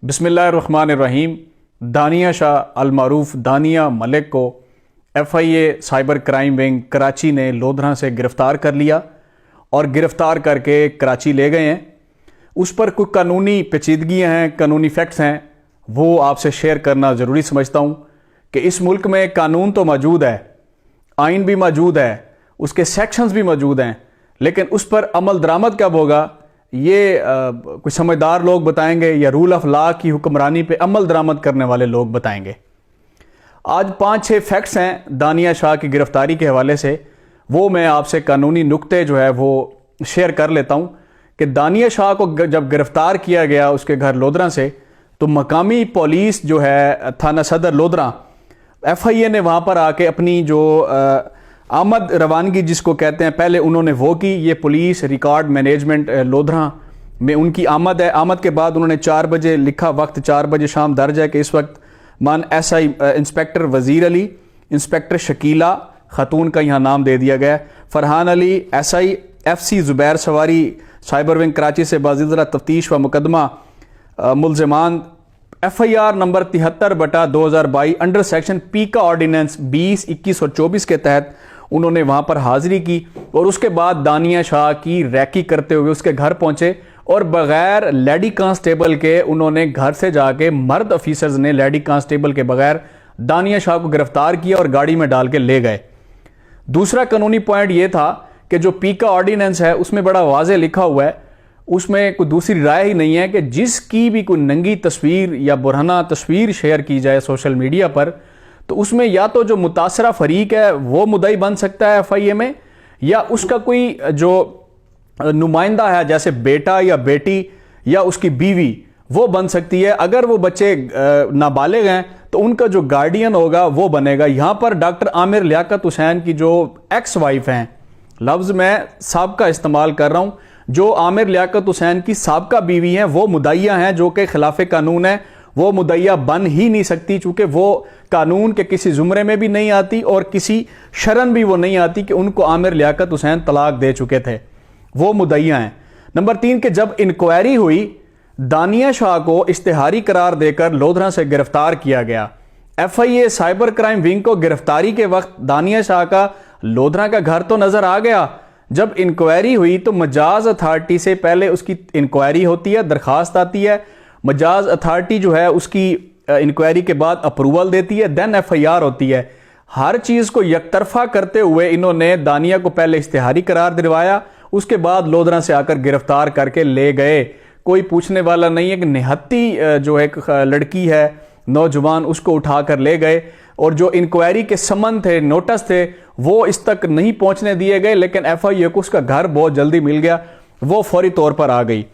बिस्मिल्लाहिर्रहमानिर्रहीम। दानिया शाह अल-मारूफ दानिया मलिक को FIA cyber crime wing Karachi ने लोधरा से गिरफ़्तार कर लिया और गिरफ़्तार करके कराची ले गए हैं। उस पर कुछ कानूनी पेचीदगियाँ हैं, कानूनी फैक्ट्स हैं, वो आपसे शेयर करना ज़रूरी समझता हूँ कि इस मुल्क में कानून तो मौजूद है, आइन भी मौजूद है, उसके सेक्शंस भी मौजूद हैं, लेकिन उस पर अमल दरामद कब होगा ये कुछ समझदार लोग बताएंगे या रूल ऑफ लॉ की हुक्मरानी पे अमल दरामद करने वाले लोग बताएंगे। आज 5-6 फैक्ट्स हैं दानिया शाह की गिरफ्तारी के हवाले से, वो मैं आपसे कानूनी नुक्ते जो है वो शेयर कर लेता हूँ कि दानिया शाह को जब गिरफ्तार किया गया उसके घर लोधरा से, तो मकामी पुलिस जो है थाना सदर लोधरा FIA ने वहाँ पर आके अपनी जो आमद रवानगी जिसको कहते हैं पहले उन्होंने वो की। ये पुलिस रिकॉर्ड मैनेजमेंट लोधरा में उनकी आमद है। आमद के बाद उन्होंने 4 बजे लिखा, वक्त 4 बजे शाम दर्ज है कि इस वक्त मान SI इंस्पेक्टर वज़ीर अली, इंस्पेक्टर शकीला खातून का यहाँ नाम दे दिया गया, फरहान अली SI FC ज़ुबैर सवारी साइबर विंग कराची से बाज़िज़रा तफ्तीश व मुकदमा मुलज़मान FIR number 73/2022 under section P का ऑर्डिनेंस 20, 21 और 24 के तहत उन्होंने वहाँ पर हाज़िरी की और उसके बाद दानिया शाह की रैकी करते हुए उसके घर पहुँचे और बग़ैर लेडी कांस्टेबल के उन्होंने घर से जाके मर्द ऑफिसर्स ने लेडी कांस्टेबल के बगैर दानिया शाह को गिरफ्तार किया और गाड़ी में डाल के ले गए। दूसरा कानूनी पॉइंट ये था कि जो P का ऑर्डिनेंस है उसमें बड़ा वाज़े लिखा हुआ है, उसमें कोई दूसरी राय ही नहीं है कि जिसकी भी कोई नंगी तस्वीर या बुरहाना तस्वीर शेयर की जाए सोशल मीडिया पर, तो उसमें या तो जो मुतासरा फरीक है वो मुद्दई बन सकता है FIA में, या उसका कोई जो नुमाइंदा है जैसे बेटा या बेटी या उसकी बीवी वो बन सकती है। अगर वो बच्चे नाबालिग हैं तो उनका जो गार्डियन होगा वो बनेगा। यहाँ पर डॉक्टर आमिर लियाकत हुसैन की जो एक्स वाइफ हैं, लफ्ज़ मैं साबका इस्तेमाल कर रहा हूँ, जो आमिर लियाकत हुसैन की साबका बीवी हैं वो मुद्दइया हैं, जो कि खिलाफ कानून है। वो मुद्दइया बन ही नहीं सकती चूँकि वो कानून के किसी ज़ुमरे में भी नहीं आती और किसी शरन भी वो नहीं आती कि उनको आमिर लियाकत हुसैन तलाक दे चुके थे, वो मुद्दइया हैं। नंबर 3 के जब इंक्वायरी हुई दानिया शाह को इश्तिहारी करार देकर लोधरा से गिरफ्तार किया गया। FIA साइबर क्राइम विंग को गिरफ्तारी के वक्त दानिया शाह का लोधरा का घर तो नज़र आ गया। जब इंक्वायरी हुई तो मजाज अथॉरिटी से पहले उसकी इंक्वायरी होती है, दरखास्त आती है, मजाज अथॉरिटी जो है उसकी इंक्वायरी के बाद अप्रूवल देती है, देन FIR होती है। हर चीज़ को यकतरफा करते हुए इन्होंने दानिया को पहले इश्तिहारी करार दिलवाया, उसके बाद लोधरा से आकर गिरफ्तार करके ले गए। कोई पूछने वाला नहीं है कि निहत्ती जो एक लड़की है नौजवान उसको उठाकर ले गए, और जो इंक्वायरी के समन थे, नोटिस थे, वो इस तक नहीं पहुंचने दिए गए, लेकिन FIA को उसका घर बहुत जल्दी मिल गया, वो फौरी तौर पर आ गई।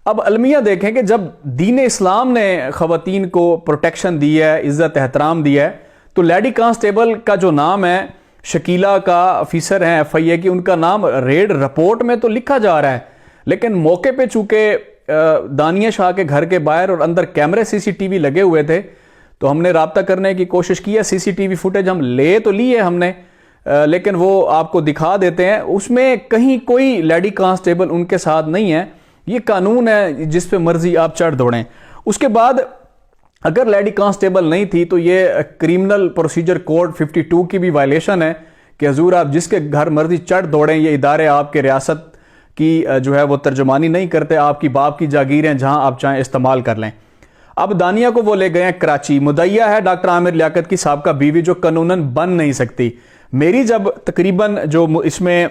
अब अलमिया देखें कि जब दीन इस्लाम ने ख़वातीन को प्रोटेक्शन दी है, इज़्ज़त एहतराम दिया है, तो लेडी कांस्टेबल का जो नाम है शकीला का ऑफिसर हैं FIA की, उनका नाम रेड रिपोर्ट में तो लिखा जा रहा है, लेकिन मौके पे चूंकि दानिया शाह के घर के बाहर और अंदर कैमरे CCTV लगे हुए थे, तो हमने राब्ता करने की कोशिश की है। CCTV फुटेज हम ले तो लिए हमने, लेकिन वो आपको दिखा देते हैं, उसमें कहीं कोई लेडी कांस्टेबल उनके साथ नहीं है। ये कानून है जिस पे मर्जी आप चढ़ दौड़ें। उसके बाद अगर लेडी कांस्टेबल नहीं थी तो ये क्रिमिनल प्रोसीजर कोड 52 की भी वायलेशन है कि हजूर आप जिसके घर मर्जी चढ़ दौड़ें, ये इदारे आपके रियासत की जो है वो तर्जुमानी नहीं करते, आपकी बाप की जागीरें जहां आप चाहें इस्तेमाल कर लें। अब दानिया को वो ले गए हैं कराची। मुद्दइया है डॉक्टर आमिर लियाकत की साबका बीवी, जो कानूनन बन नहीं सकती। मेरी जब तकरीबन जो इसमें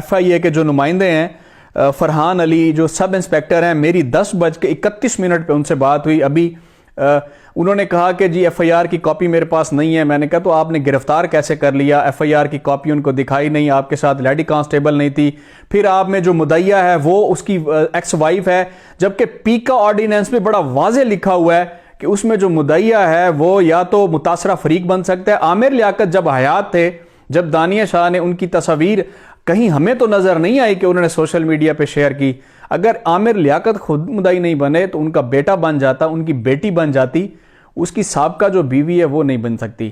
FIA के जो नुमाइंदे हैं फरहान अली जो सब इंस्पेक्टर हैं, मेरी 10:31 पे उनसे बात हुई। अभी उन्होंने कहा कि जी FIR की कॉपी मेरे पास नहीं है। मैंने कहा तो आपने गिरफ्तार कैसे कर लिया? FIR की कॉपी उनको दिखाई नहीं, आपके साथ लेडी कांस्टेबल नहीं थी, फिर आप में जो मुद्दइया है वो उसकी एक्स वाइफ है, जबकि P का ऑर्डिनेंस में बड़ा वाज़े लिखा हुआ है कि उसमें जो मुद्दइया है वो या तो मुतासरा फरीक बन सकता है। आमिर लियाकत जब हयात थे, जब दानिया शाह ने उनकी तस्वीर कहीं हमें तो नज़र नहीं आई कि उन्होंने सोशल मीडिया पे शेयर की। अगर आमिर लियाकत खुद मुद्दई नहीं बने तो उनका बेटा बन जाता, उनकी बेटी बन जाती, उसकी साबका जो बीवी है वो नहीं बन सकती।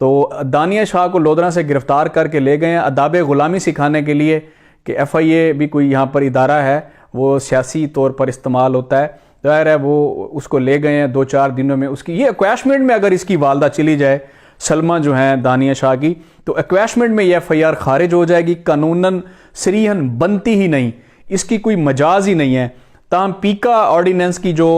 तो दानिया शाह को लोधरा से गिरफ्तार करके ले गए हैं अदाब ग़ुलामी सिखाने के लिए कि FIA भी कोई यहाँ पर इदारा है, वो सियासी तौर पर इस्तेमाल होता है। जाहिर है वो उसको ले गए हैं 2-4 दिनों में। उसकी ये अक्वैशमेंट में अगर इसकी वालदा चली जाए, सलमा जो हैं दानिया शाह की, तो अक्वैशमेंट में ये FIR खारिज हो जाएगी, कानूनन सरीहन बनती ही नहीं, इसकी कोई मजाज ही नहीं है। ताहम पीका ऑर्डिनेंस की जो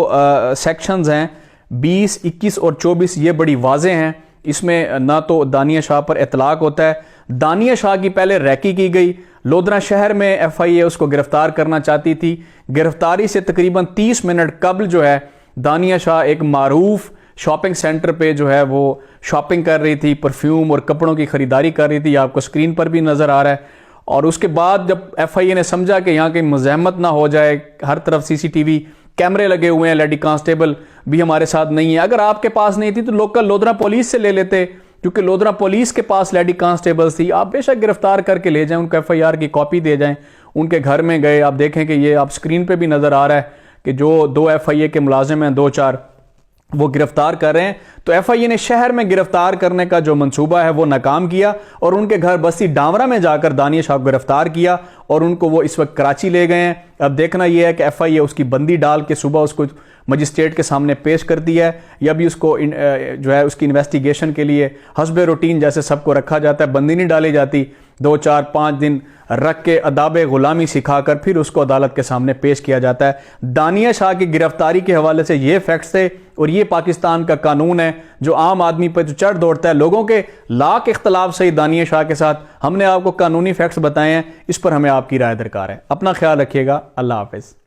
सेक्शंस हैं 20, 21 और 24 ये बड़ी वाजे हैं। इसमें ना तो दानिया शाह पर इतलाक होता है, दानिया शाह की पहले रैकी की गई, लोधरा शहर में FIA उसको गिरफ्तार करना चाहती थी। गिरफ्तारी से तकरीबन 30 मिनट कबल जो है दानिया शाह एक मारूफ शॉपिंग सेंटर पे जो है वो शॉपिंग कर रही थी, परफ्यूम और कपड़ों की खरीदारी कर रही थी, आपको स्क्रीन पर भी नज़र आ रहा है। और उसके बाद जब FIA ने समझा कि यहाँ की मज़ाहमत ना हो जाए, हर तरफ CCTV कैमरे लगे हुए हैं, लेडी कांस्टेबल भी हमारे साथ नहीं है, अगर आपके पास नहीं थी तो लोकल लोधरा पुलिस से ले लेते, क्योंकि लोधरा पुलिस के पास लेडी कांस्टेबल्स थी, आप बेशक गिरफ्तार करके ले जाएं, उनको FIR की कॉपी दे जाएं। उनके घर में गए, आप देखें कि ये आप स्क्रीन पे भी नज़र आ रहा है कि जो 2 FIA के मुलाजिम हैं, 2-4 वो गिरफ्तार कर रहे हैं। तो FIA ने शहर में गिरफ्तार करने का जो मंसूबा है वो नाकाम किया और उनके घर बस्ती डावरा में जाकर दानिया शाह को गिरफ्तार किया और उनको वो इस वक्त कराची ले गए हैं। अब देखना यह है कि FIA उसकी बंदी डाल के सुबह उसको मजिस्ट्रेट के सामने पेश करती है या भी उसको जो है उसकी इन्वेस्टिगेशन के लिए हस्बे रूटीन जैसे सबको रखा जाता है, बंदी नहीं डाली जाती, 2-4-5 दिन रख के अदाब गुलामी सिखाकर फिर उसको अदालत के सामने पेश किया जाता है। दानिया शाह की गिरफ्तारी के हवाले से ये फैक्ट्स थे और ये पाकिस्तान का कानून है जो आम आदमी पर जो चढ़ दौड़ता है। लोगों के लाख इख्तलाफ से दानिया शाह के साथ हमने आपको कानूनी फैक्ट्स बताए हैं, इस पर हमें आपकी राय दरकार है। अपना ख्याल रखिएगा। अल्लाह हाफिज़।